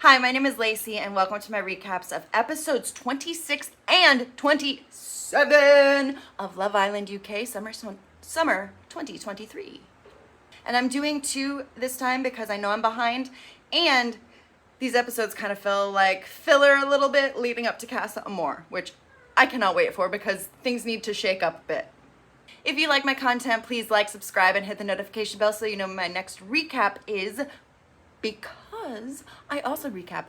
Hi, my name is Lacey, and welcome to my recaps of episodes 26 and 27 of Love Island UK Summer 2023. And I'm doing 2 this time because I know I'm behind, and these episodes kind of feel like filler a little bit leading up to Casa Amor, which I cannot wait for because things need to shake up a bit. If you like my content, please like, subscribe, and hit the notification bell so you know when my next recap is, because I also recap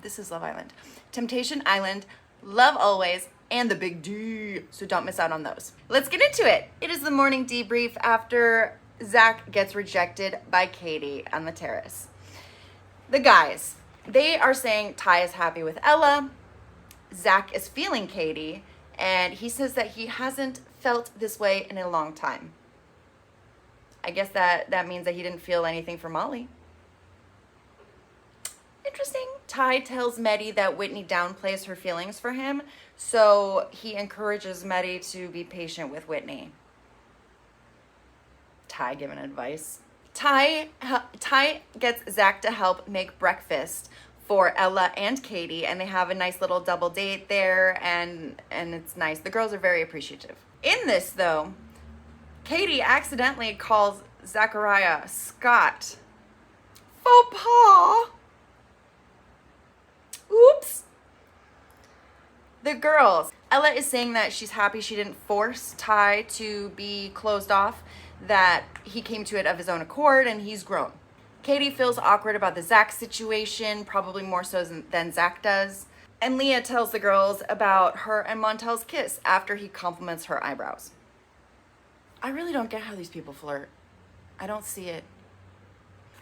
this is Love Island, Temptation Island, Love Always, and The Big D, so don't miss out on those. Let's get into it. It is the morning debrief after Zach gets rejected by Katie on the terrace. The guys, they are saying Ty is happy with Ella, Zach is feeling Katie, and he says that he hasn't felt this way in a long time. I guess that means that he didn't feel anything for Molly. Interesting. Ty tells Meddy that Whitney downplays her feelings for him, so he encourages Meddy to be patient with Whitney. Ty giving advice. Ty gets Zach to help make breakfast for Ella and Katie, and they have a nice little double date there, and it's nice. The girls are very appreciative. In this, though, Katie accidentally calls Zachariah Scott. Faux pas. Oops. The girls. Ella is saying that she's happy she didn't force Ty to be closed off, that he came to it of his own accord and he's grown. Katie feels awkward about the Zach situation, probably more so than Zach does. And Leah tells the girls about her and Montel's kiss after he compliments her eyebrows. I really don't get how these people flirt. I don't see it.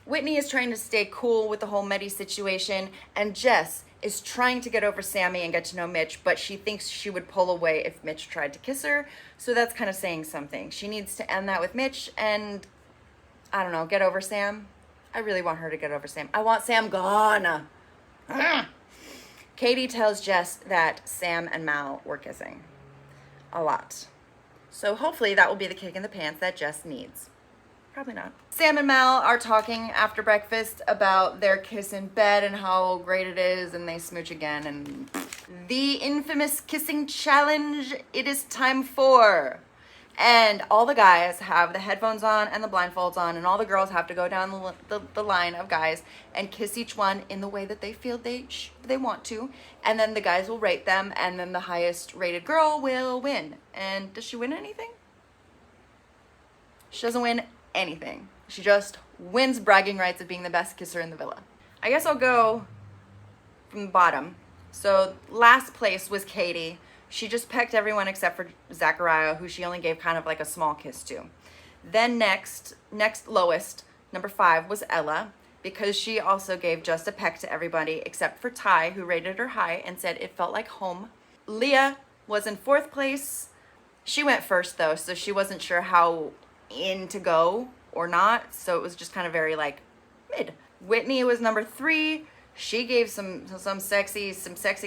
Whitney is trying to stay cool with the whole Meddy situation, and Jess is trying to get over Sammy and get to know Mitch, but she thinks she would pull away if Mitch tried to kiss her, so that's kind of saying something. She needs to end that with Mitch and, I don't know, get over Sam. I really want her to get over Sam. I want Sam gone. Katie tells Jess that Sam and Mal were kissing a lot. So hopefully that will be the kick in the pants that Jess needs. Probably not. Sam and Mal are talking after breakfast about their kiss in bed and how great it is, and they smooch again. And the infamous kissing challenge, it is time for. And all the guys have the headphones on and the blindfolds on, and all the girls have to go down the line of guys and kiss each one in the way that they feel they want to. And then the guys will rate them, and then the highest rated girl will win. And does she win anything? She doesn't win anything. She just wins bragging rights of being the best kisser in the villa. I guess I'll go from the bottom. So last place was Katie. She just pecked everyone except for Zachariah, who she only gave kind of like a small kiss to. Then next lowest, number 5, was Ella, because she also gave just a peck to everybody except for Ty, who rated her high and said it felt like home. Leah was in 4th place. She went first though, so she wasn't sure how in to go or not, so it was just kind of very like mid. Whitney was number 3. She gave some sexy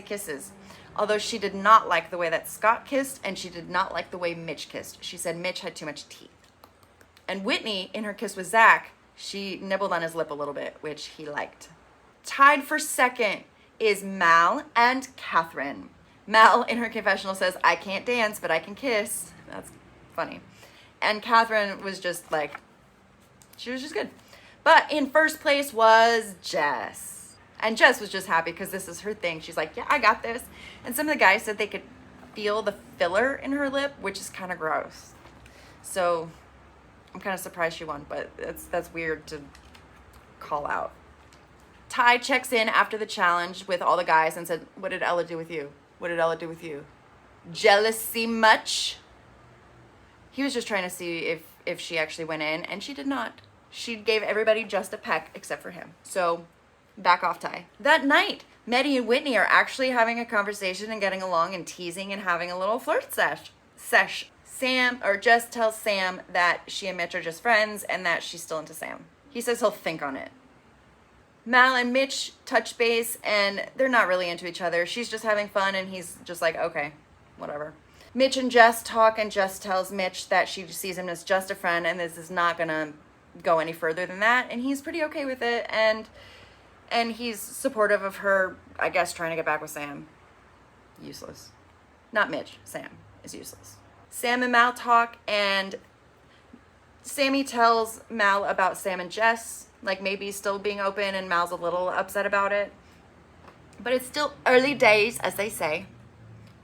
kisses, although she did not like the way that Scott kissed, and she did not like the way Mitch kissed. She said Mitch had too much teeth. And Whitney, in her kiss with Zach, she nibbled on his lip a little bit, which he liked. Tied for 2nd is Mal and Catherine. Mal, in her confessional, says, I can't dance, but I can kiss. That's funny. And Catherine was just like, she was just good. But in 1st place was Jess. And Jess was just happy because this is her thing. She's like, yeah, I got this. And some of the guys said they could feel the filler in her lip, which is kind of gross. So I'm kind of surprised she won, but that's weird to call out. Ty checks in after the challenge with all the guys and said, what did Ella do with you? What did Ella do with you? Jealousy much? He was just trying to see if she actually went in, and she did not. She gave everybody just a peck except for him. So back off, Ty. That night, Meddy and Whitney are actually having a conversation and getting along and teasing and having a little flirt sesh. Jess tells Sam that she and Mitch are just friends and that she's still into Sam. He says he'll think on it. Mal and Mitch touch base, and they're not really into each other. She's just having fun, and he's just like, okay, whatever. Mitch and Jess talk, and Jess tells Mitch that she sees him as just a friend, and this is not gonna go any further than that, and he's pretty okay with it. And And he's supportive of her, I guess, trying to get back with Sam. Useless. Not Mitch. Sam is useless. Sam and Mal talk, and Sammy tells Mal about Sam and Jess, like maybe still being open, and Mal's a little upset about it. But it's still early days, as they say.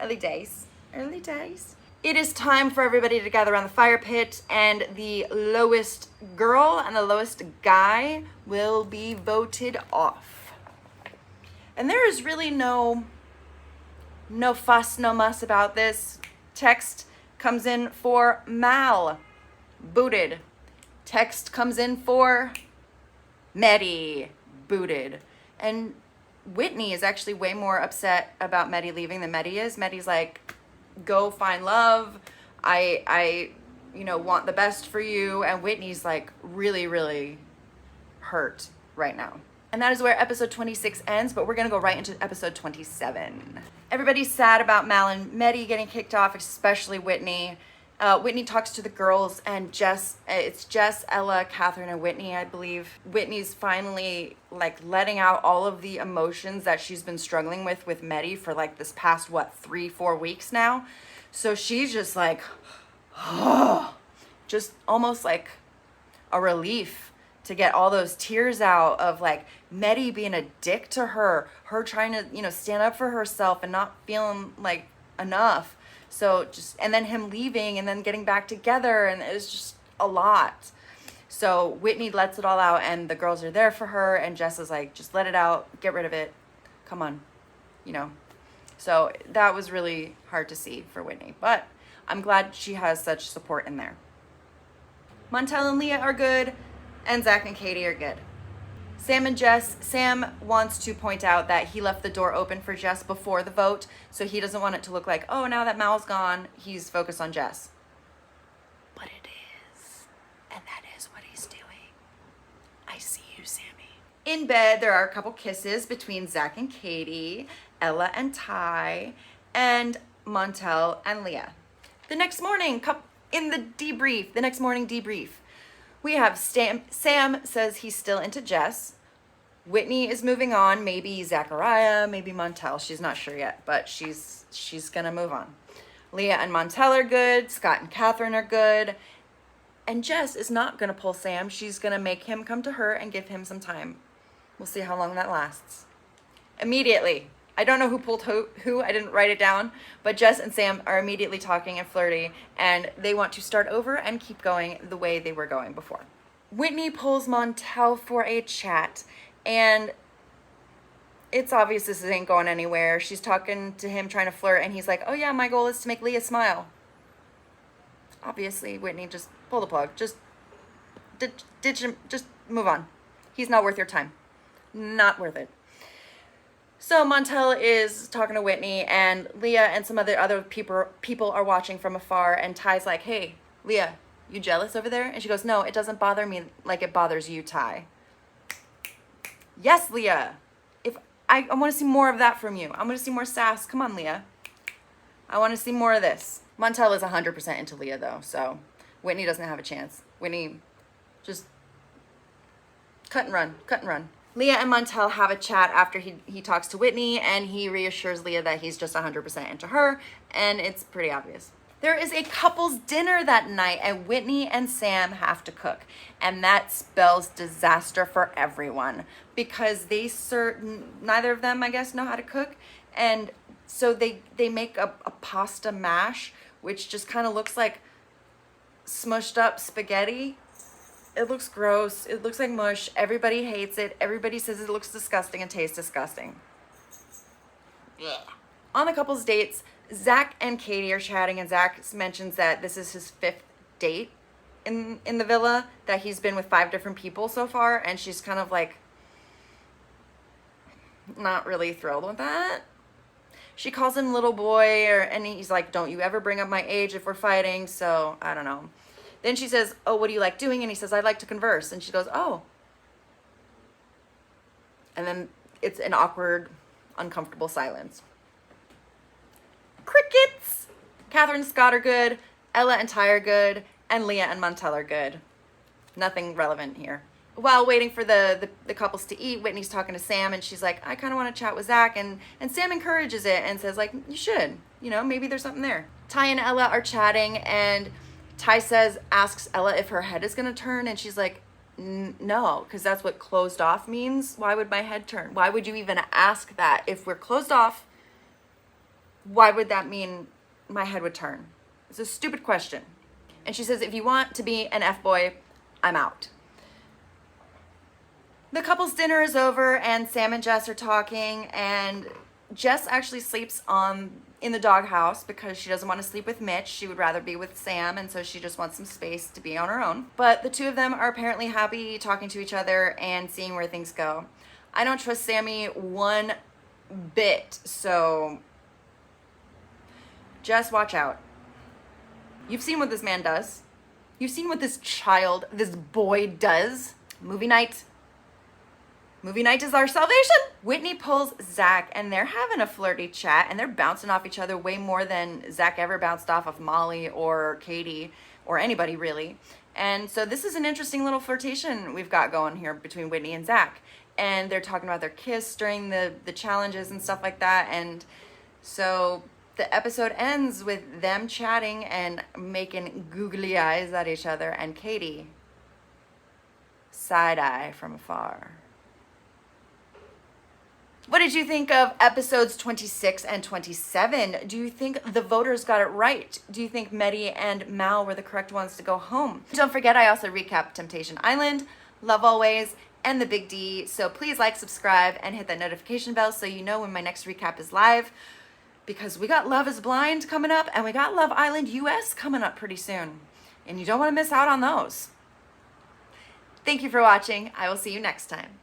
Early days. Early days. It is time for everybody to gather around the fire pit, and the lowest girl and the lowest guy will be voted off. And there is really no fuss, no muss about this. Text comes in for Mal. Booted. Text comes in for Maddie. Booted. And Whitney is actually way more upset about Maddie leaving than Maddie is. Maddie's like, go find love. I want the best for you. And Whitney's like really, really hurt right now. And that is where episode 26 ends, but we're gonna go right into episode 27. Everybody's sad about Mal and Maddie getting kicked off, especially Whitney. Whitney talks to the girls, and it's Jess, Ella, Catherine, and Whitney, I believe. Whitney's finally like letting out all of the emotions that she's been struggling with Maddie for like this past, 3-4 weeks now. So she's just like, just almost like a relief to get all those tears out of like Maddie being a dick to her trying to, stand up for herself and not feeling like enough. So and then him leaving and then getting back together, and it was just a lot. So Whitney lets it all out, and the girls are there for her, and Jess is like, just let it out, get rid of it, come on, So that was really hard to see for Whitney, but I'm glad she has such support in there. Montel and Leah are good, and Zach and Katie are good. Sam and Jess, Sam wants to point out that he left the door open for Jess before the vote, so he doesn't want it to look like, oh, now that Mal's gone, he's focused on Jess. But it is, and that is what he's doing. I see you, Sammy. In bed, there are a couple kisses between Zach and Katie, Ella and Ty, and Montel and Leah. The next morning, in the next morning debrief, we have Sam says he's still into Jess. Whitney is moving on. Maybe Zachariah, maybe Montel. She's not sure yet, but she's gonna move on. Leah and Montel are good. Scott and Catherine are good. And Jess is not gonna pull Sam. She's gonna make him come to her and give him some time. We'll see how long that lasts. Immediately. I don't know who pulled who. I didn't write it down, but Jess and Sam are immediately talking and flirty, and they want to start over and keep going the way they were going before. Whitney pulls Montel for a chat, and it's obvious this ain't going anywhere. She's talking to him, trying to flirt, and he's like, oh yeah, my goal is to make Leah smile. Obviously, Whitney, just pull the plug. Just ditch him. Just move on. He's not worth your time. Not worth it. So Montel is talking to Whitney, and Leah and some other people are watching from afar, and Ty's like, hey, Leah, you jealous over there? And she goes, no, it doesn't bother me like it bothers you, Ty. Yes, Leah. If I want to see more of that from you. I want to see more sass. Come on, Leah. I want to see more of this. Montel is 100% into Leah, though, so Whitney doesn't have a chance. Whitney, just cut and run. Leah and Montel have a chat after he talks to Whitney, and he reassures Leah that he's just 100% into her, and it's pretty obvious. There is a couple's dinner that night, and Whitney and Sam have to cook, and that spells disaster for everyone because neither of them, I guess, know how to cook, and so they make a pasta mash, which just kind of looks like smushed up spaghetti. It looks gross. It looks like mush. Everybody hates it. Everybody says it looks disgusting and tastes disgusting. Yeah. On the couple's dates, Zach and Katie are chatting, and Zach mentions that this is his 5th date in the villa, that he's been with 5 different people so far, and she's kind of like not really thrilled with that. She calls him little boy, and he's like, don't you ever bring up my age if we're fighting, so I don't know. Then she says, oh, what do you like doing? And he says, I like to converse. And she goes, oh. And then it's an awkward, uncomfortable silence. Crickets! Catherine and Scott are good. Ella and Ty are good. And Leah and Montel are good. Nothing relevant here. while waiting for the couples to eat, Whitney's talking to Sam, and she's like, I kind of want to chat with Zach, and Sam encourages it and says, like, you should, you know, maybe there's something there. Ty and Ella are chatting, and Ty asks Ella if her head is going to turn, and she's like, no, because that's what closed off means. Why would my head turn? Why would you even ask that? If we're closed off, why would that mean my head would turn? It's a stupid question. And she says, if you want to be an F-boy, I'm out. The couple's dinner is over, and Sam and Jess are talking, and Jess actually sleeps in the doghouse because she doesn't want to sleep with Mitch. She would rather be with Sam, and so she just wants some space to be on her own. But the two of them are apparently happy talking to each other and seeing where things go. I don't trust Sammy one bit, so Jess, watch out. You've seen what this man does. You've seen what this boy does. Movie night. Movie night is our salvation. Whitney pulls Zach, and they're having a flirty chat, and they're bouncing off each other way more than Zach ever bounced off of Molly or Katie or anybody really. And so this is an interesting little flirtation we've got going here between Whitney and Zach. And they're talking about their kiss during the challenges and stuff like that. And so the episode ends with them chatting and making googly eyes at each other, and Katie side-eye from afar. What did you think of episodes 26 and 27? Do you think the voters got it right? Do you think Mehdi and Mal were the correct ones to go home? Don't forget, I also recap Temptation Island, Love Always, and The Big D. So please like, subscribe, and hit that notification bell so you know when my next recap is live. Because we got Love is Blind coming up, and we got Love Island US coming up pretty soon. And you don't want to miss out on those. Thank you for watching. I will see you next time.